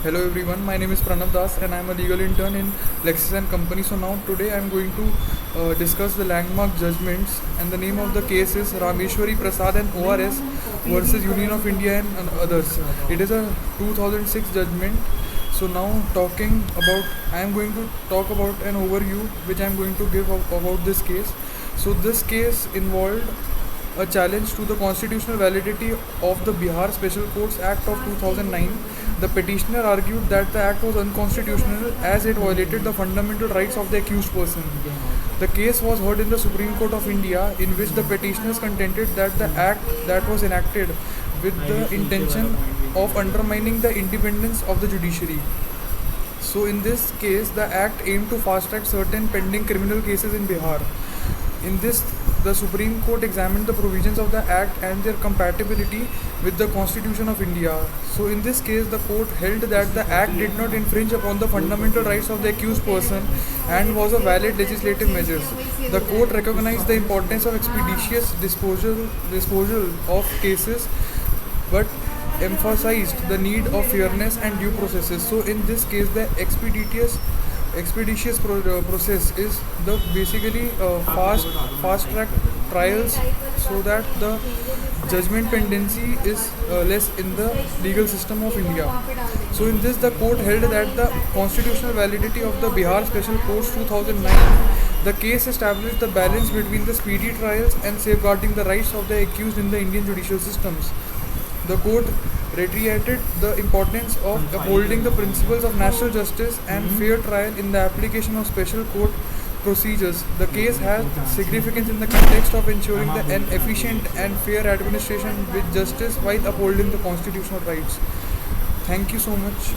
Hello everyone, my name is Pranav Das and I am a legal intern in Lexis and Company. So now today I am going to discuss the landmark judgments, and the name of the case is Rameshwari Prasad and ORS versus Union of India and others. It is a 2006 judgment. So now I am going to talk about an overview which I am going to give about this case. So this case involved a challenge to the constitutional validity of the Bihar Special Courts Act of 2009. The petitioner argued that the act was unconstitutional as it violated the fundamental rights of the accused person. The case was heard in the Supreme Court of India, in which the petitioners contended that the act that was enacted with the intention of undermining the independence of the judiciary. So in this case, the act aimed to fast track certain pending criminal cases in Bihar. In this, the Supreme Court examined the provisions of the Act and their compatibility with the Constitution of India. So in this case, the court held that the Act did not infringe upon the fundamental rights of the accused person and was a valid legislative measure. The court recognized the importance of expeditious disposal of cases, but emphasized the need of fairness and due processes. So in this case, the expeditious process is the basically fast track trials, so that the judgment pendency is less in the legal system of India. So in this, the court held that the constitutional validity of the Bihar Special Courts 2009, the case established the balance between the speedy trials and safeguarding the rights of the accused in the Indian judicial systems. The court reiterated the importance of upholding the principles of national justice and fair trial in the application of special court procedures. The case has significance in the context of ensuring an efficient and fair administration with justice while upholding the constitutional rights. Thank you so much.